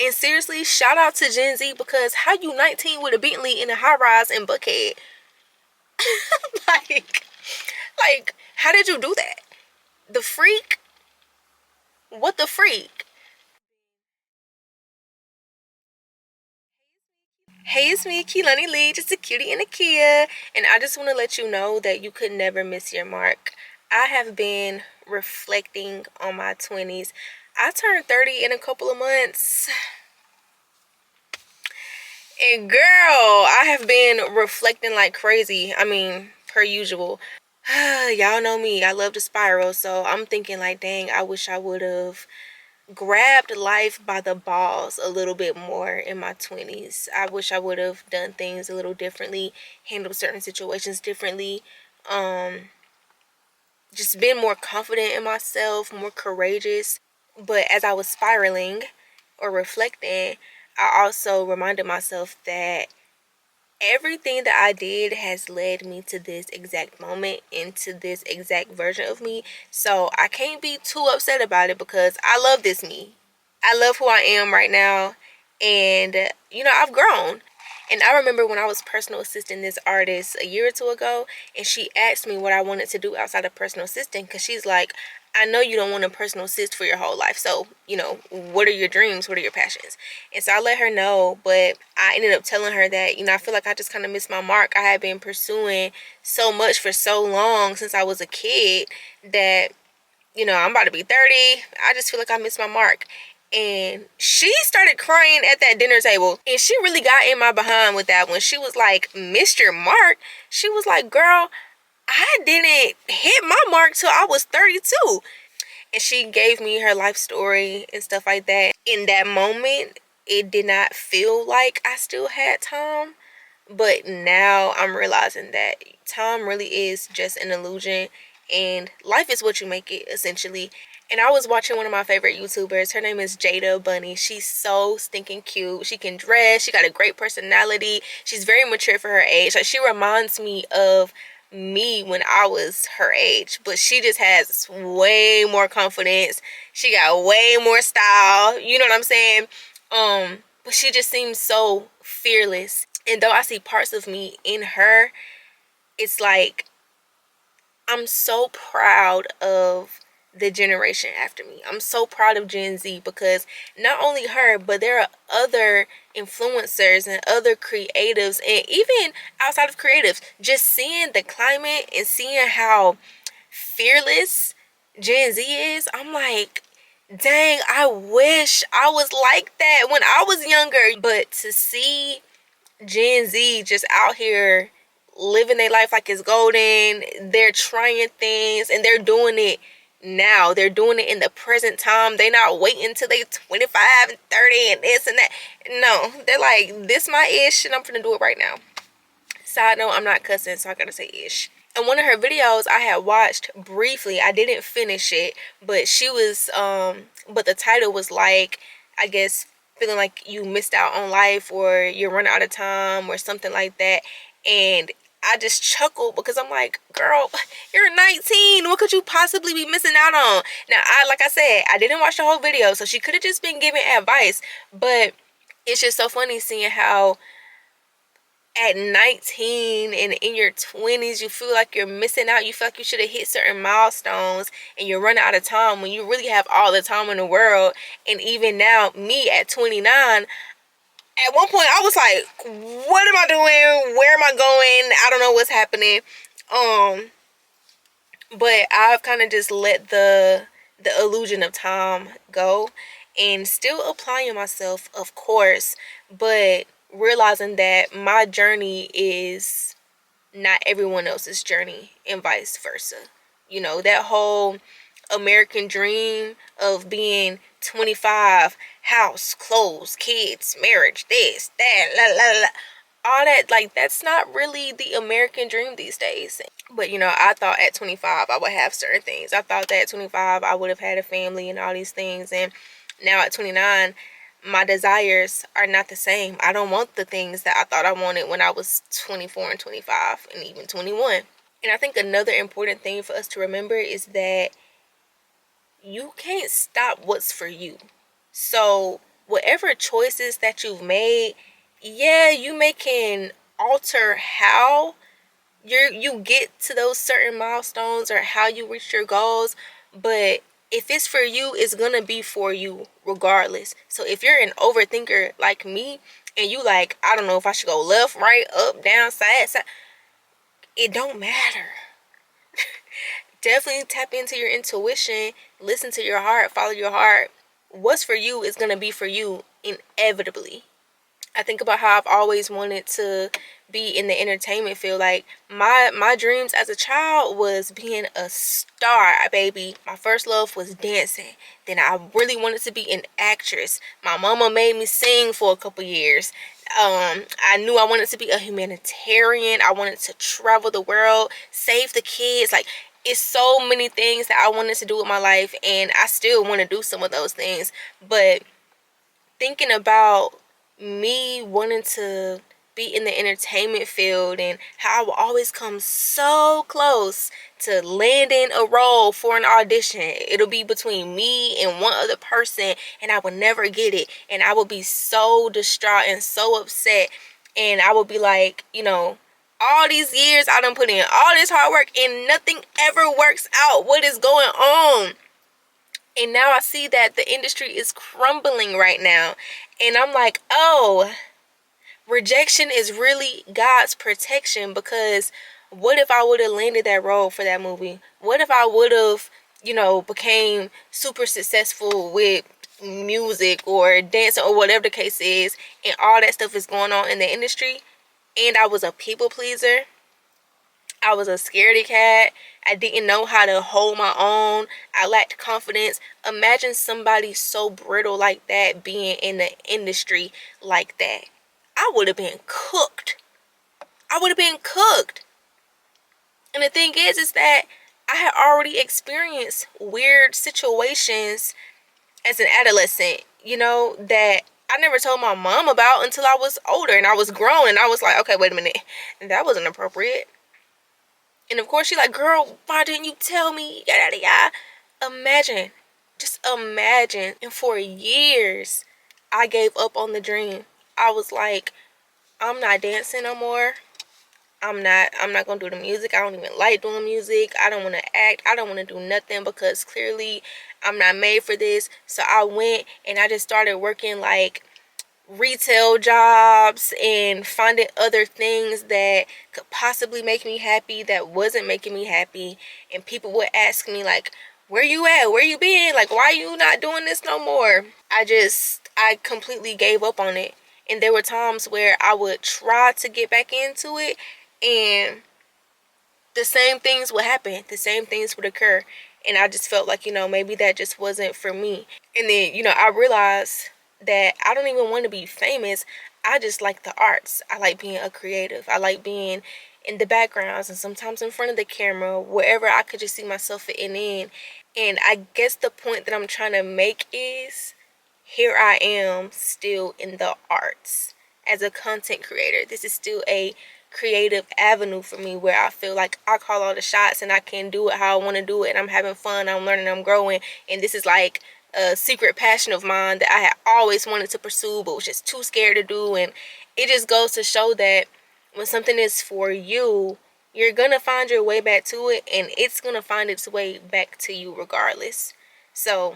And seriously, shout out to Gen Z, because how you 19 with a Bentley in a high rise in Buckhead? like, how did you do that? The freak? What the freak? Hey, it's me, thekilonilee, just a cutie and a Kia, and I just want to let you know that you could never miss your mark. I have been reflecting on my 20s. I turned 30 in a couple of months, and girl, I have been reflecting like crazy. I mean, per usual. Y'all know me, I love to spiral, so I'm thinking like, dang, I wish I would have grabbed life by the balls a little bit more in my 20s. I wish I would have done things a little differently, handled certain situations differently, just been more confident in myself, more courageous. But as I was spiraling or reflecting, I also reminded myself that everything that I did has led me to this exact moment, into this exact version of me. So I can't be too upset about it, because I love this me. I love who I am right now. And, I've grown. And I remember when I was personal assisting this artist a year or two ago, and she asked me what I wanted to do outside of personal assisting, because she's like, I know you don't want to personal assist for your whole life. So, what are your dreams? What are your passions? And so I let her know, but I ended up telling her that, I feel like I just kind of missed my mark. I had been pursuing so much for so long since I was a kid that, I'm about to be 30. I just feel like I missed my mark. And she started crying at that dinner table. And she really got in my behind with that one. She was like, Mr. Mark? She was like, girl, I didn't hit my mark till I was 32. And she gave me her life story and stuff like that. In that moment, it did not feel like I still had time. But now I'm realizing that time really is just an illusion, and life is what you make it, essentially. And I was watching one of my favorite YouTubers. Her name is Jada Bunny. She's so stinking cute. She can dress. She got a great personality. She's very mature for her age. Like, she reminds me of me when I was her age, but she just has way more confidence. She got way more style. You know what I'm saying? But she just seems so fearless. And though I see parts of me in her, it's like I'm so proud of the generation after me. I'm so proud of Gen Z, because not only her, but there are other influencers and other creatives, and even outside of creatives, just seeing the climate and seeing how fearless Gen Z is. I'm like, dang, I wish I was like that when I was younger. But to see Gen Z just out here living their life like it's golden. They're trying things and they're doing it now. They're doing it in the present time. They're not waiting until they 25 and 30 and this and that. No, they're like, this my ish and I'm gonna do it right now. Side note, I'm not cussing, so I gotta say ish. And one of her videos I had watched briefly, I didn't finish it, but she was but the title was like, I guess, feeling like you missed out on life, or you're running out of time, or something like that. And I just chuckled, because I'm like, girl, you're 19. What could you possibly be missing out on? Now, like I said, I didn't watch the whole video, so she could have just been giving advice. But it's just so funny seeing how at 19 and in your 20s you feel like you're missing out. You feel like you should have hit certain milestones and you're running out of time, when you really have all the time in the world. And even now, me at 29, at one point I was like, what am I doing? Where am I going? I don't know what's happening. But I've kind of just let the illusion of time go, and still applying myself, of course, but realizing that my journey is not everyone else's journey, and vice versa. That whole American dream of being 25, house, clothes, kids, marriage, this, that, la la la, all that, like, that's not really the American dream these days. But I thought at 25 I would have certain things. I thought that at 25 I would have had a family and all these things. And now at 29, my desires are not the same. I don't want the things that I thought I wanted when I was 24 and 25 and even 21. And I think another important thing for us to remember is that you can't stop what's for you. So whatever choices that you've made, yeah, you can alter how you get to those certain milestones or how you reach your goals, but if it's for you, it's gonna be for you regardless. So if you're an overthinker like me and you like, I don't know if I should go left, right, up, down, side, it don't matter. Definitely tap into your intuition, listen to your heart, follow your heart. What's for you is gonna be for you inevitably. I think about how I've always wanted to be in the entertainment field. Like my dreams as a child was being a star, baby. My first love was dancing. Then I really wanted to be an actress. My mama made me sing for a couple years. I knew I wanted to be a humanitarian. I wanted to travel the world, save the kids. Like, it's so many things that I wanted to do with my life, and I still want to do some of those things. But thinking about me wanting to be in the entertainment field and how I will always come so close to landing a role for an audition. It'll be between me and one other person, and I will never get it. And I will be so distraught and so upset. And I will be like, all these years I done put in all this hard work and nothing ever works out. What is going on? And now I see that the industry is crumbling right now. And I'm like, oh, rejection is really God's protection, because what if I would have landed that role for that movie? What if I would have, became super successful with music or dancing or whatever the case is, and all that stuff is going on in the industry, and I was a people pleaser? I was a scaredy cat. I didn't know how to hold my own. I lacked confidence. Imagine somebody so brittle like that being in the industry like that. I would have been cooked. I would have been cooked. And the thing is that I had already experienced weird situations as an adolescent, that I never told my mom about until I was older and I was grown, and I was like, okay, wait a minute. That wasn't appropriate. And of course, she's like, girl, why didn't you tell me? Yada, yada, yada. Imagine. Just imagine. And for years, I gave up on the dream. I was like, I'm not dancing no more. I'm not going to do the music. I don't even like doing music. I don't want to act. I don't want to do nothing, because clearly I'm not made for this. So I went and I just started working like retail jobs and finding other things that could possibly make me happy that wasn't making me happy. And people would ask me like, where you at? Where you been? Like, why you not doing this no more? I completely gave up on it. And there were times where I would try to get back into it, and the same things would happen. The same things would occur. And I just felt like, maybe that just wasn't for me. And then, I realized that I don't even want to be famous. I just like the arts. I like being a creative. I like being in the backgrounds and sometimes in front of the camera, wherever I could just see myself fitting in. And I guess the point that I'm trying to make is, here I am still in the arts as a content creator. This is still a creative avenue for me where I feel like I call all the shots and I can do it how I want to do it, and I'm having fun, I'm learning, I'm growing. And this is like a secret passion of mine that I had always wanted to pursue but was just too scared to do. And it just goes to show that when something is for you, you're gonna find your way back to it, and it's gonna find its way back to you regardless. So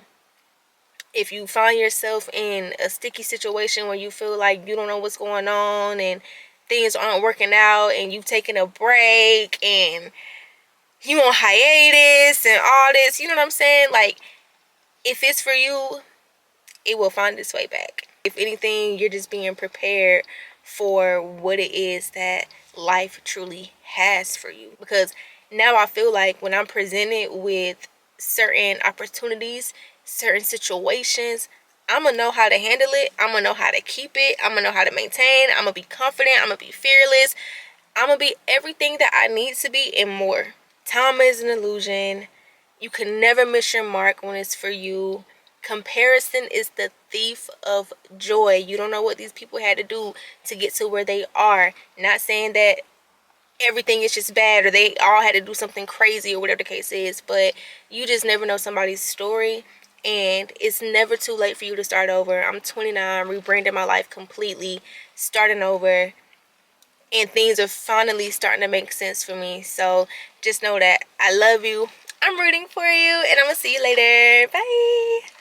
if you find yourself in a sticky situation where you feel like you don't know what's going on and things aren't working out, and you've taken a break and you on hiatus and all this, you know what I'm saying? Like, if it's for you, it will find its way back. If anything, you're just being prepared for what it is that life truly has for you. Because now I feel like when I'm presented with certain opportunities, certain situations, I'm going to know how to handle it. I'm going to know how to keep it. I'm going to know how to maintain. I'm going to be confident. I'm going to be fearless. I'm going to be everything that I need to be and more. Time is an illusion. You can never miss your mark when it's for you. Comparison is the thief of joy. You don't know what these people had to do to get to where they are. Not saying that everything is just bad or they all had to do something crazy or whatever the case is, but you just never know somebody's story. and it's never too late for you to start over. I'm 29, rebranding my life completely, starting over, and things are finally starting to make sense for me. So just know that I love you, I'm rooting for you, and I'm gonna see you later. Bye.